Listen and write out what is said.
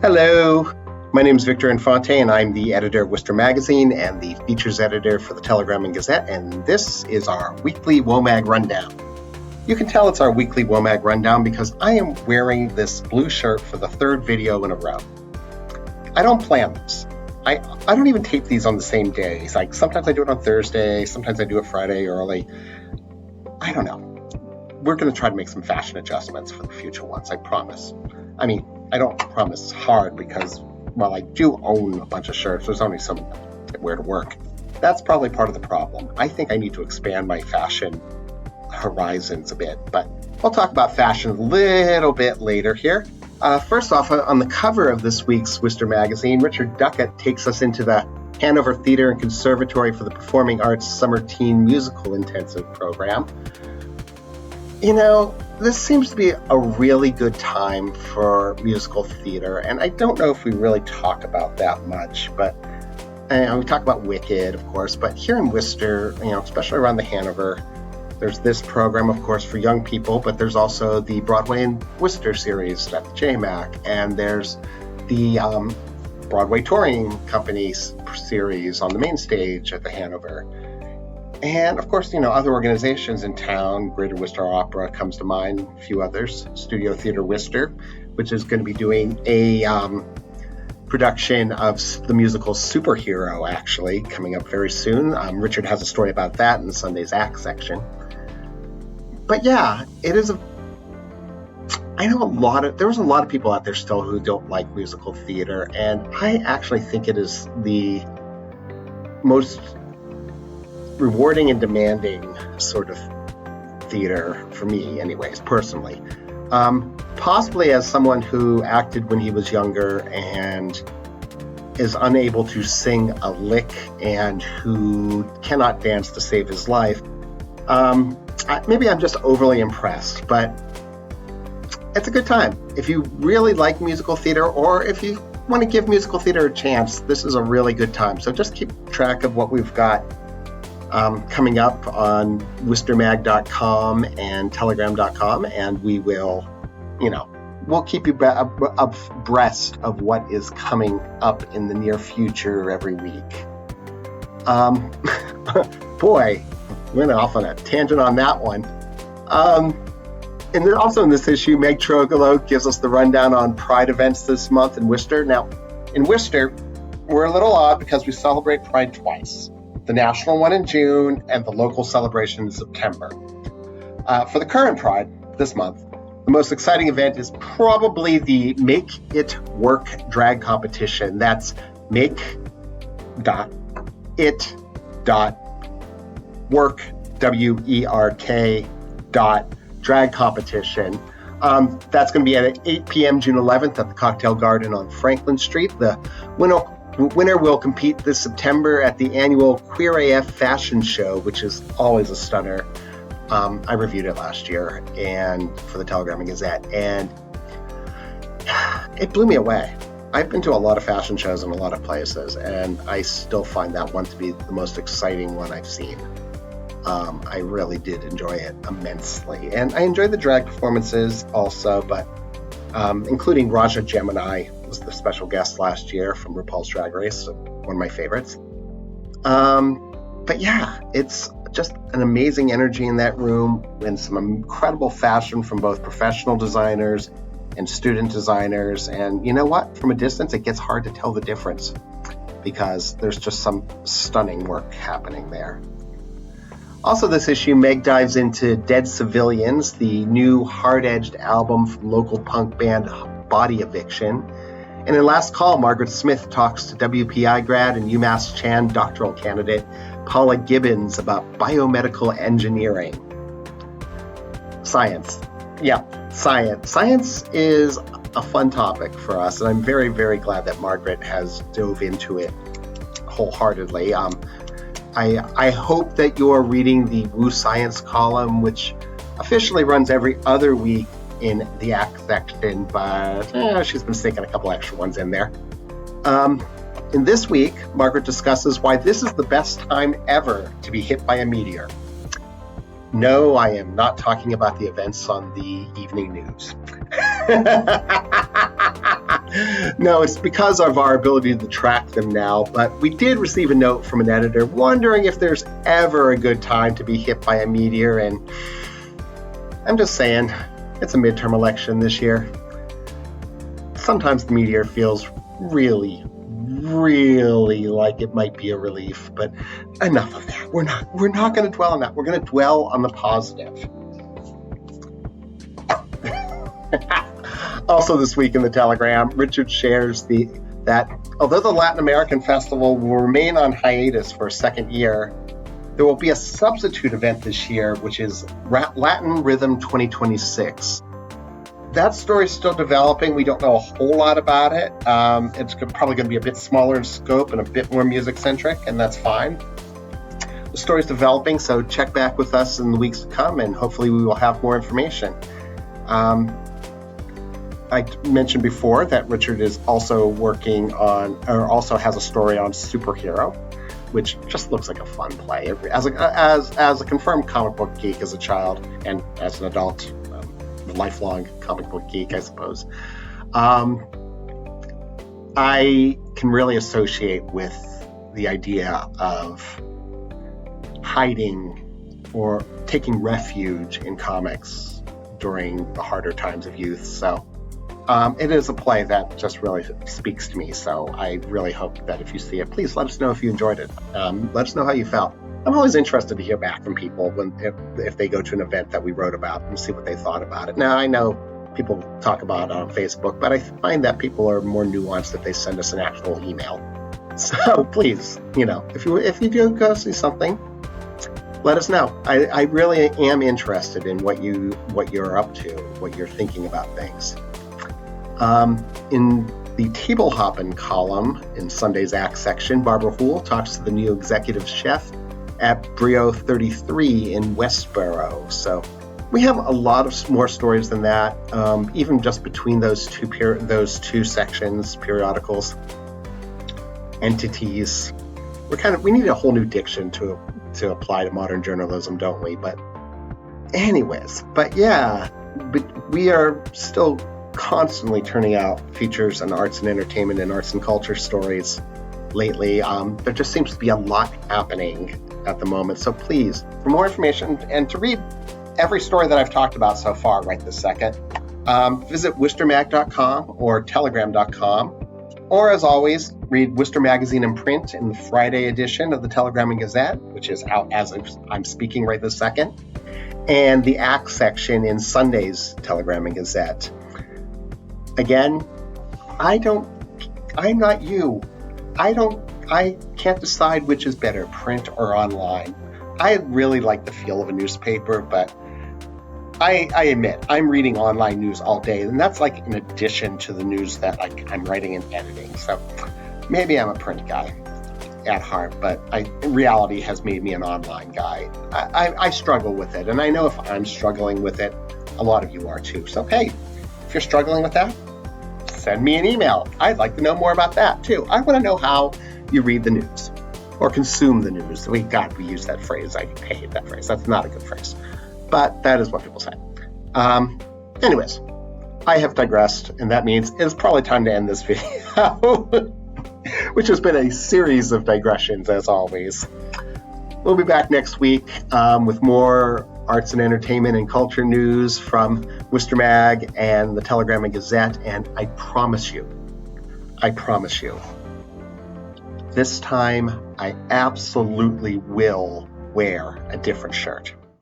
Hello, my name is Victor Infante, and I'm the editor of Worcester Magazine and the features editor for the Telegram Gazette, and this is our weekly WoMag rundown. You can tell it's our weekly WoMag rundown because I am wearing this blue shirt for the third video in a row. I don't plan this. I don't even tape these on the same days. Like sometimes I do it on Thursday, sometimes I do it Friday early. I don't know. We're going to try to make some fashion adjustments for the future ones, I promise. I mean, I don't promise hard because, while I do own a bunch of shirts, there's only some that wear to work. That's probably part of the problem. I think I need to expand my fashion horizons a bit, but we'll talk about fashion a little bit later here. First off, on the cover of this week's Worcester Magazine, Richard Duckett takes us into the Hanover Theatre and Conservatory for the Performing Arts Summer Teen Musical Intensive program. You know, this seems to be a really good time for musical theater, and I don't know if we really talk about that much, but we talk about Wicked, of course, but here in Worcester, especially around the Hanover, there's this program, of course, for young people, but there's also the Broadway and Worcester series at the JMAC, and there's the Broadway Touring Company series on the main stage at the Hanover. And, of course, other organizations in town. Greater Worcester Opera comes to mind, a few others. Studio Theatre Worcester, which is going to be doing a production of the musical Superhero, actually, coming up very soon. Richard has a story about that in Sunday's Act section. But yeah, it is I know there's a lot of people out there still who don't like musical theater, and I actually think it is the most rewarding and demanding sort of theater for me, anyways, personally. Possibly as someone who acted when he was younger and is unable to sing a lick and who cannot dance to save his life. Maybe I'm just overly impressed, but it's a good time. If you really like musical theater, or if you want to give musical theater a chance, this is a really good time. So just keep track of what we've got coming up on worcestermag.com and telegram.com, and we will, we'll keep you abreast of what is coming up in the near future every week. Boy, went off on a tangent on that one. And then also in this issue, Meg Trogolo gives us the rundown on Pride events this month in Worcester. Now, in Worcester, we're a little odd because we celebrate Pride twice. The national one in June and the local celebration in September. For the current Pride this month, the most exciting event is probably the Make It Work drag competition. That's make.it.work, WERK, drag competition. That's going to be at 8 p.m. June 11th at the Cocktail Garden on Franklin Street. The winner will compete this September at the annual Queer AF Fashion Show, which is always a stunner. I reviewed it last year and for the Telegram Gazette, and it blew me away. I've been to a lot of fashion shows in a lot of places, and I still find that one to be the most exciting one I've seen. I really did enjoy it immensely, and I enjoyed the drag performances also, but including Raja Gemini was the special guest last year from RuPaul's Drag Race, one of my favorites. But yeah, it's just an amazing energy in that room, and some incredible fashion from both professional designers and student designers. And you know what? From a distance, it gets hard to tell the difference because there's just some stunning work happening there. Also this issue, Meg dives into Dead Civilians, the new hard-edged album from local punk band Body Eviction. And in Last Call, Margaret Smith talks to WPI grad and UMass Chan doctoral candidate Paula Gibbons about biomedical engineering. Science. Yeah, science. Science is a fun topic for us, and I'm very, very glad that Margaret has dove into it wholeheartedly. I hope that you're reading the Woo Science column, which officially runs every other week in the Act section, but she's been sticking a couple extra ones in there. In this week, Margaret discusses why this is the best time ever to be hit by a meteor. No, I am not talking about the events on the evening news. No, it's because of our ability to track them now, but we did receive a note from an editor wondering if there's ever a good time to be hit by a meteor, and I'm just saying, it's a midterm election this year. Sometimes the meteor feels really like it might be a relief, but enough of that. We're not going to dwell on that. We're going to dwell on the positive. Also this week in the Telegram, Richard shares that although the Latin American Festival will remain on hiatus for a second year, there will be a substitute event this year, which is Latin Rhythm 2026. That story is still developing. We don't know a whole lot about it. It's probably going to be a bit smaller in scope and a bit more music-centric, and that's fine. The story's developing, so check back with us in the weeks to come, and hopefully we will have more information. I mentioned before that Richard is also working on, or also has a story on Superhero, which just looks like a fun play. As a confirmed comic book geek as a child and as an adult, a lifelong comic book geek, I suppose, I can really associate with the idea of hiding or taking refuge in comics during the harder times of youth. So it is a play that just really speaks to me. So I really hope that if you see it, please let us know if you enjoyed it. Let us know how you felt. I'm always interested to hear back from people if they go to an event that we wrote about and see what they thought about it. Now, I know people talk about it on Facebook, but I find that people are more nuanced if they send us an actual email. So please, if you do go see something, let us know. I really am interested in what you're up to, what you're thinking about things. In the Table Hoppin' column in Sunday's Act section, Barbara Houle talks to the new executive chef at Brio 33 in Westboro. So we have a lot of more stories than that, even just between those two sections, periodicals, entities. We need a whole new diction to apply to modern journalism, don't we? But we are still constantly turning out features on arts and entertainment and arts and culture stories lately. There just seems to be a lot happening at the moment. So please, for more information and to read every story that I've talked about so far right this second, visit worcestermag.com or telegram.com. Or as always, read Worcester Magazine in print in the Friday edition of the Telegram Gazette, which is out as I'm speaking right this second, and the Act section in Sunday's Telegram Gazette. Again, I'm not you. I can't decide which is better, print or online. I really like the feel of a newspaper, but I admit I'm reading online news all day, and that's like in addition to the news that I'm writing and editing. So maybe I'm a print guy at heart, but reality has made me an online guy. I struggle with it, and I know if I'm struggling with it, a lot of you are too. So hey, if you're struggling with that, send me an email. I'd like to know more about that too. I want to know how you read the news or consume the news. We use that phrase. I hate that phrase. That's not a good phrase, but that is what people say. Anyways, I have digressed, and that means it's probably time to end this video, which has been a series of digressions as always. We'll be back next week with more arts and entertainment and culture news from Worcester Mag and the Telegram and Gazette, and I promise you, this time I absolutely will wear a different shirt.